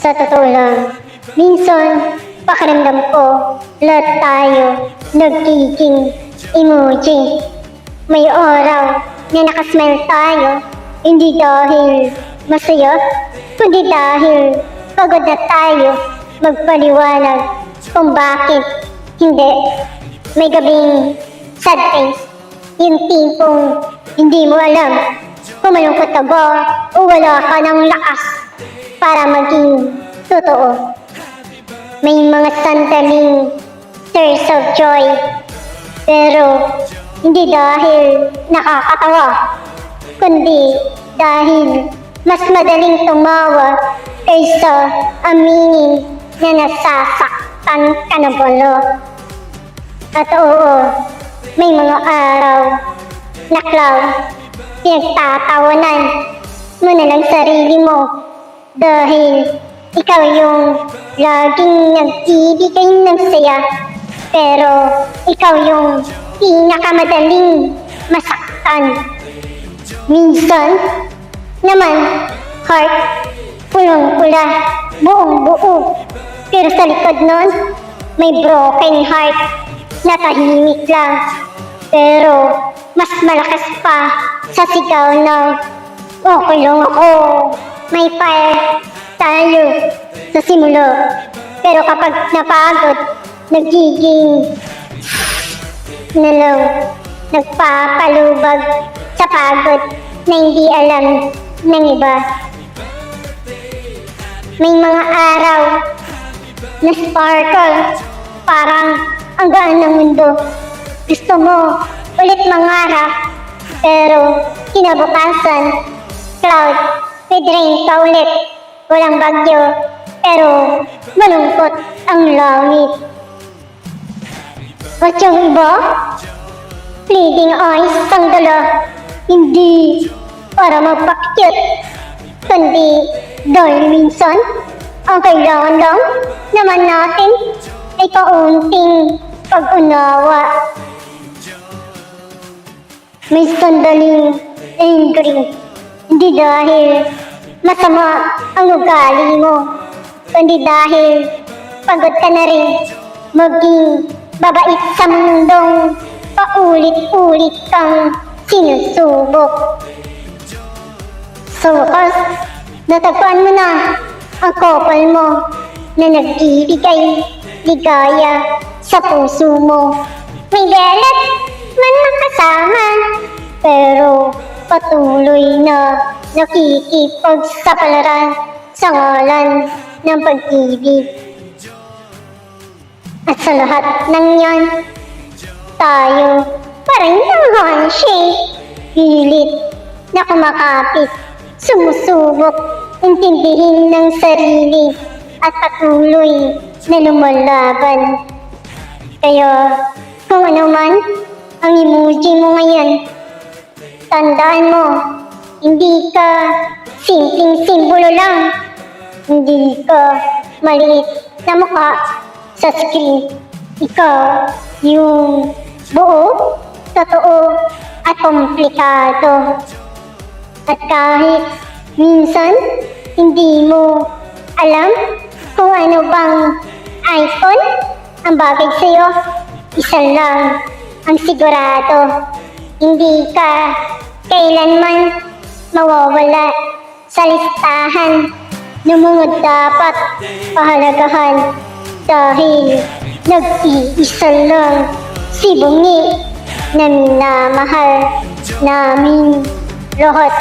Sa totoo lang, minsan, pakiramdam ko, lahat tayo nagiging emoji. May araw na nakasmile tayo, hindi dahil masaya, kundi dahil pagod na tayo magpaliwanag kung bakit hindi. May gabing sad face, yung tipong hindi mo alam kung malungkot ka ba o wala ka ng lakas para maging totoo. May mga sandaling tears of joy, pero hindi dahil nakakatawa, kundi dahil mas madaling tumawa kaysa aminin na nasasaktan ka na balo. At oo, may mga araw na cloud, pinagtatawanan mo na lang sarili mo dahil ikaw yung laging nagbibigay ng saya, pero ikaw yung pinakamadaling masaktan. Minsan naman, heart, pulong-pula, buong buo, pero sa likod nun, may broken heart na tahimik lang, pero mas malakas pa sa sigaw ng okay lang ako. May fire tayo sa simula, pero kapag napagod, nagiging nalaw, nagpapalubag sa pagod na hindi alam ng iba. May mga araw na sparkle, parang ang gaan ng mundo. Gusto mo ulit mangarap, pero kinabukasan, cloud, with rain ka ulit. Walang bagyo, pero malungkot ang langit. At yung iba, bleeding eyes ang dala, hindi para magpa-cute, kundi dahil minsan, ang kailangan lang naman natin ay kaunting pag-unawa. May sandaling angry, hindi dahil masama ang ugali mo, kundi dahil pagod ka na rin maging babait sa mundong paulit-ulit kang sinusubok. Sa wakas, natagpuan mo na ang couple mo na nagbibigay ligaya sa puso mo. May belet man nakasama, pero patuloy na nakikipagsapalaran sa ngalan ng pag-ibig. At sa lahat ng yan, tayo parang ng handshake, pilit na kumakapit, sumusubok, intindihin ng sarili at patuloy na lumalaban. Kaya kung ano man ang emoji mo ngayon, tandaan mo, hindi ka simpleng simbolo lang, hindi ka maliit na mukha sa screen. Ikaw yung buo, totoo at komplikado. At kahit minsan hindi mo alam kung ano bang icon ang bagay sa'yo, isa lang ang sigurado, hindi ka kailanman mawawala sa listahan ng mga dapat pahalagahan, dahil nag-iisa lang si Bungi na minamahal namin lahat.